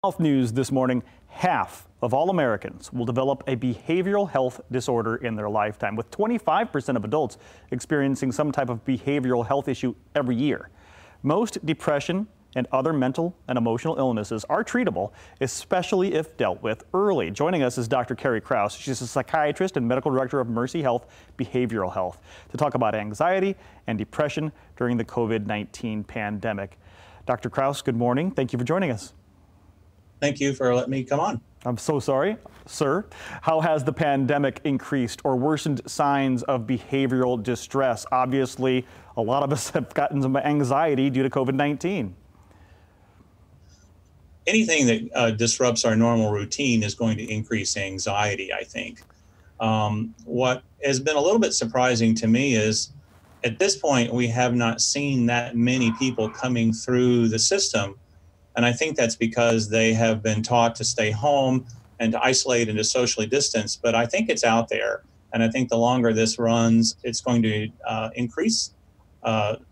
Health news this morning, half of all Americans will develop a behavioral health disorder in their lifetime, with 25% of adults experiencing some type of behavioral health issue every year. Most depression and other mental and emotional illnesses are treatable, especially if dealt with early. Joining us is Dr. Carrie Kraus. She's a psychiatrist and medical director of Mercy Health Behavioral Health to talk about anxiety and depression during the COVID-19 pandemic. Dr. Kraus, good morning. Thank you for joining us. Thank you for letting me come on. I'm so sorry, sir. How has the pandemic increased or worsened signs of behavioral distress? Obviously, a lot of us have gotten some anxiety due to COVID-19. Anything that disrupts our normal routine is going to increase anxiety, I think. What has been a little bit surprising to me is at this point, we have not seen that many people coming through the system. And I think that's because they have been taught to stay home and to isolate and to socially distance. But I think it's out there. And I think the longer this runs, it's going to increase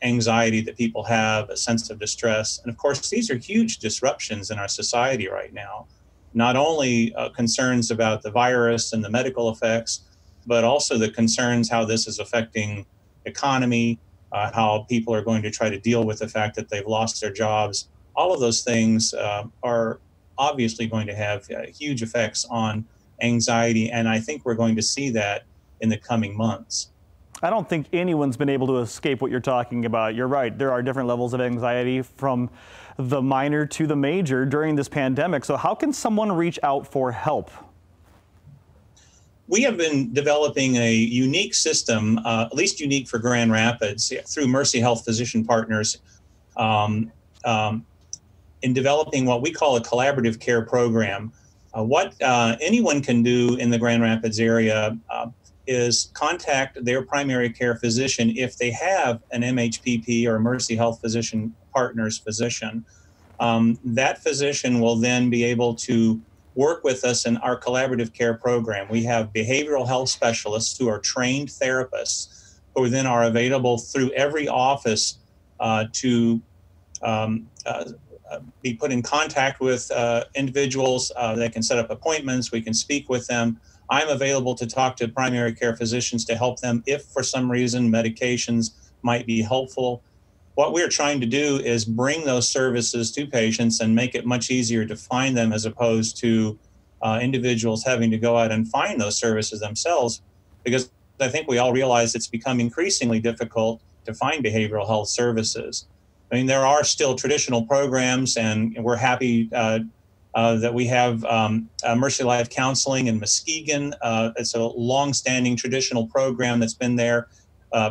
anxiety that people have, a sense of distress. And of course, these are huge disruptions in our society right now. Not only concerns about the virus and the medical effects, but also the concerns how this is affecting economy, how people are going to try to deal with the fact that they've lost their jobs. All of those things are obviously going to have huge effects on anxiety, and I think we're going to see that in the coming months. I don't think anyone's been able to escape what you're talking about. You're right. There are different levels of anxiety from the minor to the major during this pandemic. So how can someone reach out for help? We have been developing a unique system, at least unique for Grand Rapids, through Mercy Health Physician Partners, in developing what we call a collaborative care program. What anyone can do in the Grand Rapids area is contact their primary care physician if they have an MHPP or Mercy Health Physician Partners physician. That physician will then be able to work with us in our collaborative care program. We have behavioral health specialists who are trained therapists who then are available through every office to be put in contact with individuals. They can set up appointments. We can speak with them. I'm available to talk to primary care physicians to help them if for some reason medications might be helpful. What we're trying to do is bring those services to patients and make it much easier to find them as opposed to individuals having to go out and find those services themselves, because I think we all realize it's become increasingly difficult to find behavioral health services. I mean, there are still traditional programs, and we're happy that we have Mercy Life Counseling in Muskegon. It's a long-standing traditional program that's been there.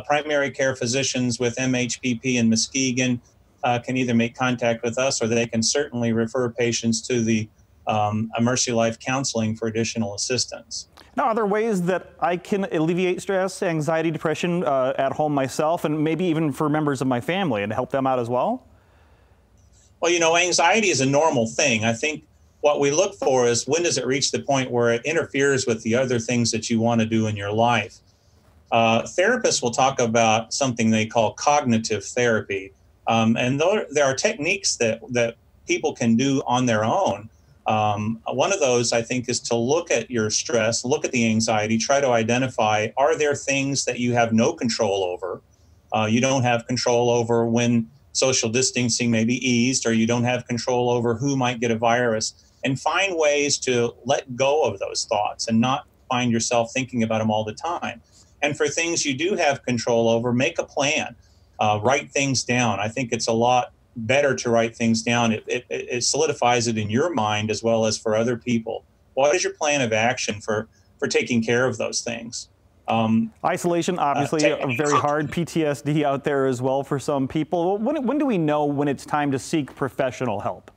Primary care physicians with MHPP in Muskegon can either make contact with us, or they can certainly refer patients to the Mercy Life Counseling for additional assistance. Now, are there ways that I can alleviate stress, anxiety, depression at home myself, and maybe even for members of my family, and help them out as well? Well, you know, anxiety is a normal thing. I think what we look for is when does it reach the point where it interferes with the other things that you want to do in your life. Therapists will talk about something they call cognitive therapy. And there are techniques that people can do on their own. One of those, I think, is to look at your stress, look at the anxiety, try to identify, are there things that you have no control over? You don't have control over when social distancing may be eased, or you don't have control over who might get a virus, and find ways to let go of those thoughts and not find yourself thinking about them all the time. And for things you do have control over, make a plan, write things down. I think it's a lot better to write things down. It solidifies it in your mind as well as for other people. What is your plan of action for taking care of those things? Isolation, obviously, very hard. PTSD out there as well for some people. When do we know when it's time to seek professional help?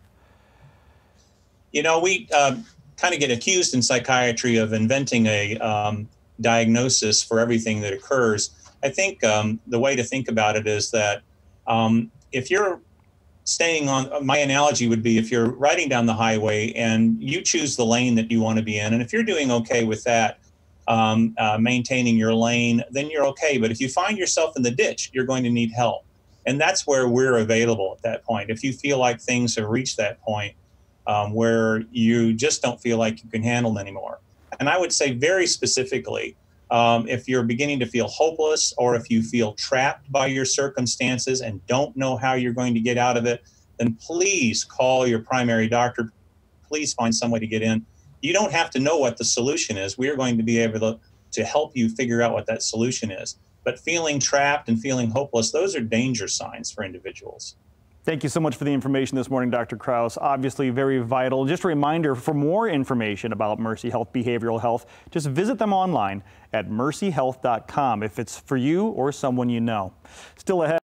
You know, we kind of get accused in psychiatry of inventing a diagnosis for everything that occurs. I think the way to think about it is that if you're staying on, my analogy would be if you're riding down the highway and you choose the lane that you want to be in, and if you're doing okay with that, maintaining your lane, then you're okay. But if you find yourself in the ditch, you're going to need help. And that's where we're available at that point. If you feel like things have reached that point, where you just don't feel like you can handle it anymore. And I would say very specifically, if you're beginning to feel hopeless, or if you feel trapped by your circumstances and don't know how you're going to get out of it, then please call your primary doctor. Please find some way to get in. You don't have to know what the solution is. We are going to be able to help you figure out what that solution is. But feeling trapped and feeling hopeless, those are danger signs for individuals. Thank you so much for the information this morning, Dr. Kraus. Obviously very vital. Just a reminder, for more information about Mercy Health Behavioral Health, just visit them online at mercyhealth.com if it's for you or someone you know. Still ahead.